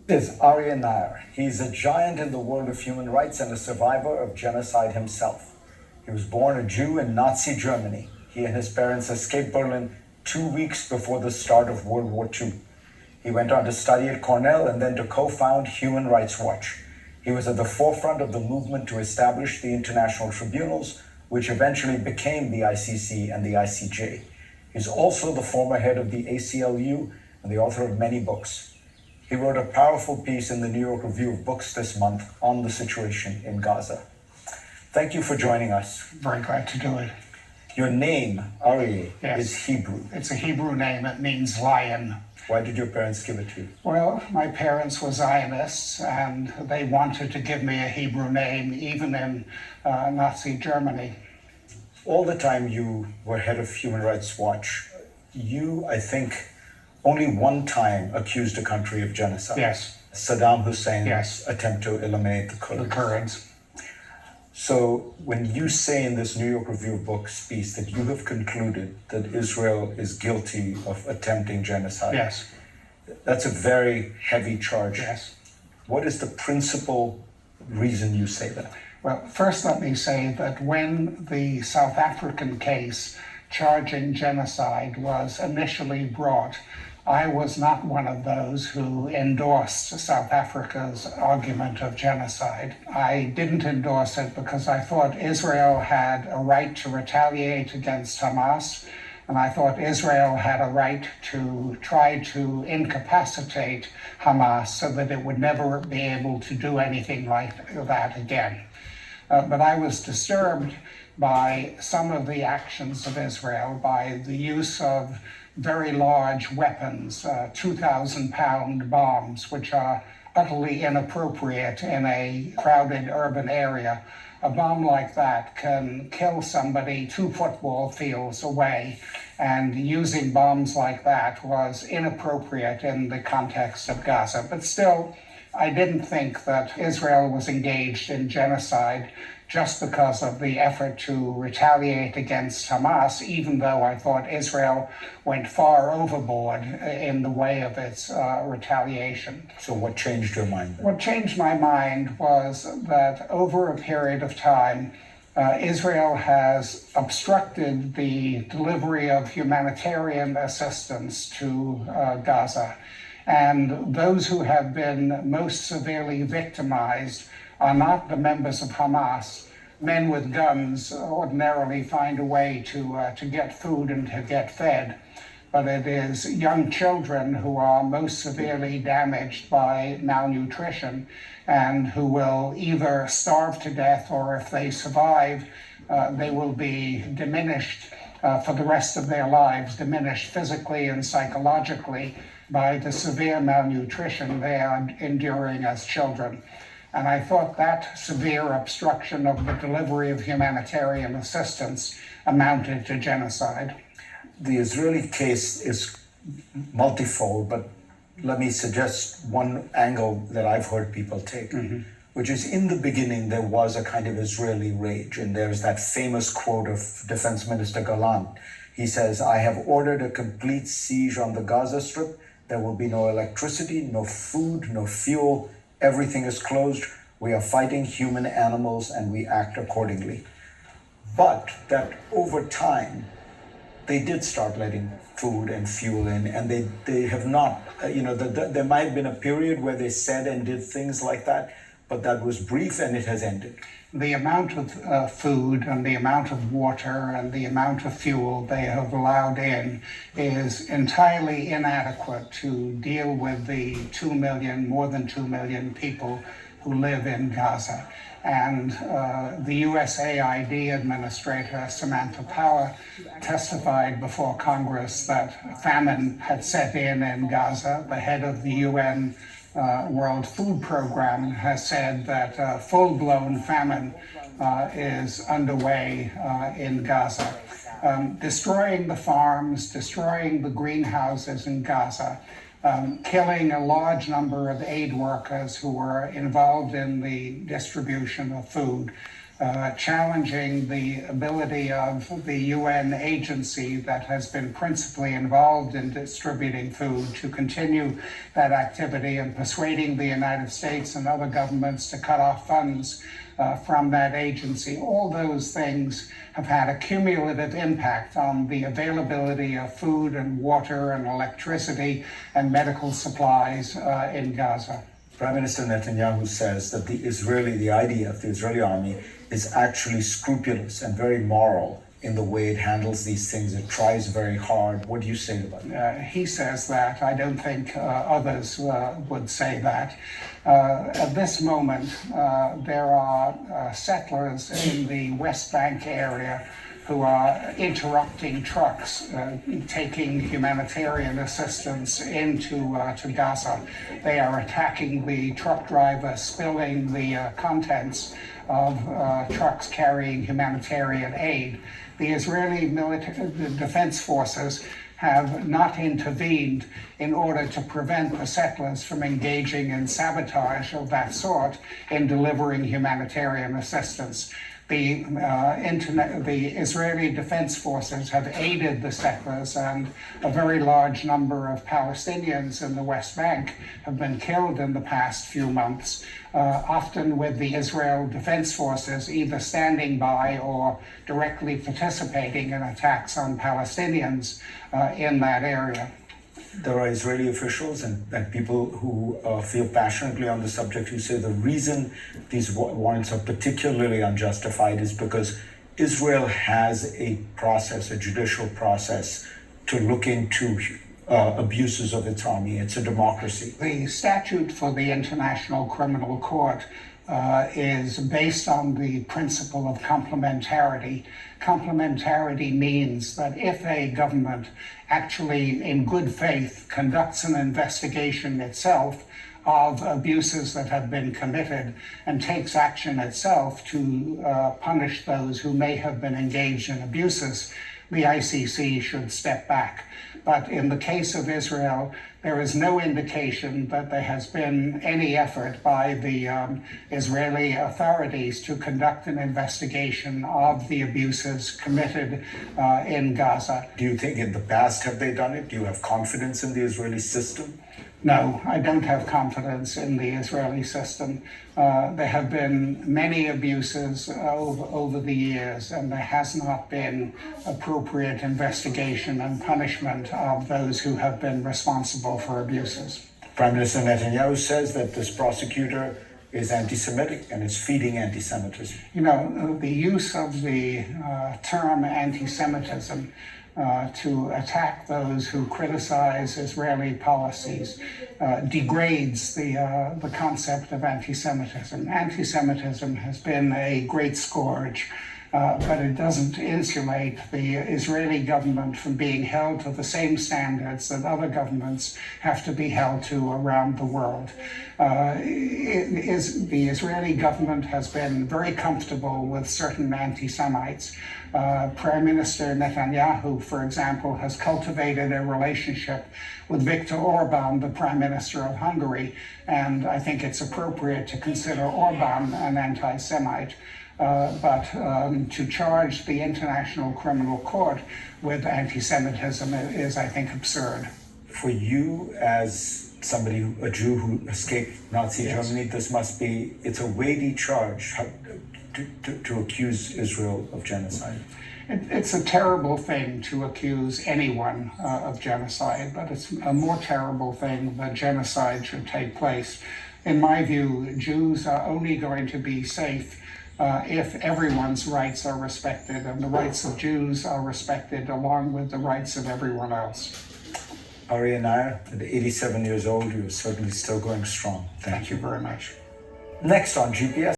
is Aryeh Neier. He's a giant in the world of human rights and a survivor of genocide himself. He was born a Jew in Nazi Germany. He and his parents escaped Berlin 2 weeks before the start of World War II. He went on to study at Cornell and then to co-found Human Rights Watch. He was at the forefront of the movement to establish the international tribunals, which eventually became the ICC and the ICJ. He's also the former head of the ACLU and the author of many books. He wrote a powerful piece in the New York Review of Books this month on the situation in Gaza. Thank you for joining us. Very glad to do it. Your name, Aryeh, Yes. is Hebrew. It's a Hebrew name. It means lion. Why did your parents give it to you? Well, my parents were Zionists, and they wanted to give me a Hebrew name, even in Nazi Germany. All the time you were head of Human Rights Watch, you, I think, only one time accused a country of genocide. Yes. Saddam Hussein's Yes. attempt to eliminate the Kurds. The Kurds. So when you say in this New York Review of Books piece that you have concluded that Israel is guilty of attempting genocide, Yes. that's a very heavy charge. Yes. What is the principal reason you say that? Well, first let me say that when the South African case charging genocide was initially brought, I was not one of those who endorsed South Africa's argument of genocide. I didn't endorse it because I thought Israel had a right to retaliate against Hamas, and I thought Israel had a right to try to incapacitate Hamas so that it would never be able to do anything like that again. But I was disturbed by some of the actions of Israel, by the use of very large weapons, 2,000-pound bombs, which are utterly inappropriate in a crowded urban area. A bomb like that can kill somebody 2 football fields away, and using bombs like that was inappropriate in the context of Gaza. But still, I didn't think that Israel was engaged in genocide just because of the effort to retaliate against Hamas, even though I thought Israel went far overboard in the way of its retaliation. So what changed your mind then? What changed my mind was that over a period of time, Israel has obstructed the delivery of humanitarian assistance to Gaza. And those who have been most severely victimized are not the members of Hamas. Men with guns ordinarily find a way to get food and to get fed, but it is young children who are most severely damaged by malnutrition and who will either starve to death, or if they survive, they will be diminished for the rest of their lives, diminished physically and psychologically by the severe malnutrition they are enduring as children. And I thought that severe obstruction of the delivery of humanitarian assistance amounted to genocide. The Israeli case is multifold, but let me suggest one angle that I've heard people take, which is in the beginning there was a kind of Israeli rage, and there's that famous quote of Defense Minister Gallant. He says, "I have ordered a complete siege on the Gaza Strip. There will be no electricity, no food, no fuel. Everything is closed. We are fighting human animals and we act accordingly." But that over time, they did start letting food and fuel in, and they have not, there might have been a period where they said and did things like that, but that was brief and it has ended. The amount of food and the amount of water and the amount of fuel they have allowed in is entirely inadequate to deal with the more than 2 million people who live in Gaza. And the USAID administrator, Samantha Power, testified before Congress that famine had set in Gaza. The head of the UN World Food Program has said that full-blown famine is underway in Gaza. Destroying the farms, destroying the greenhouses in Gaza, killing a large number of aid workers who were involved in the distribution of food, challenging the ability of the UN agency that has been principally involved in distributing food to continue that activity, and persuading the United States and other governments to cut off funds from that agency. All those things have had a cumulative impact on the availability of food and water and electricity and medical supplies in Gaza. Prime Minister Netanyahu says that the IDF, the Israeli army, is actually scrupulous and very moral in the way it handles these things. It tries very hard. What do you say about that? He says that. I don't think others would say that. At this moment, there are settlers in the West Bank area who are interrupting trucks taking humanitarian assistance into to Gaza. They are attacking the truck driver, spilling the contents of trucks carrying humanitarian aid. The Israeli defense forces have not intervened in order to prevent the settlers from engaging in sabotage of that sort in delivering humanitarian assistance. The Israeli defense forces have aided the settlers, and a very large number of Palestinians in the West Bank have been killed in the past few months, often with the Israel defense forces either standing by or directly participating in attacks on Palestinians in that area. There are Israeli officials and people who feel passionately on the subject who say the reason these warrants are particularly unjustified is because Israel has a process, a judicial process, to look into abuses of its army. It's a democracy. The statute for the International Criminal Court is based on the principle of complementarity. Complementarity means that if a government actually, in good faith, conducts an investigation itself of abuses that have been committed and takes action itself to punish those who may have been engaged in abuses, the ICC should step back. But in the case of Israel, there is no indication that there has been any effort by the Israeli authorities to conduct an investigation of the abuses committed in Gaza. Do you think in the past have they done it? Do you have confidence in the Israeli system? No, I don't have confidence in the Israeli system. There have been many abuses over the years, and there has not been appropriate investigation and punishment of those who have been responsible for abuses. Prime Minister Netanyahu says that this prosecutor is anti-Semitic and is feeding anti-Semitism. You know, the use of the term anti-Semitism to attack those who criticize Israeli policies degrades the concept of anti-Semitism. Anti-Semitism has been a great scourge, but it doesn't insulate the Israeli government from being held to the same standards that other governments have to be held to around the world. The Israeli government has been very comfortable with certain anti-Semites. Prime Minister Netanyahu, for example, has cultivated a relationship with Viktor Orban, the Prime Minister of Hungary, and I think it's appropriate to consider Orban an anti-Semite. But to charge the International Criminal Court with anti-Semitism is, I think, absurd. For you, as somebody, a Jew who escaped Nazi Germany, it's a weighty charge to accuse Israel of genocide. It's a terrible thing to accuse anyone of genocide, but it's a more terrible thing that genocide should take place. In my view, Jews are only going to be safe if everyone's rights are respected, and the rights of Jews are respected along with the rights of everyone else. Aryeh Neier, at 87 years old, you're certainly still going strong. Thank you very much. Next on GPS.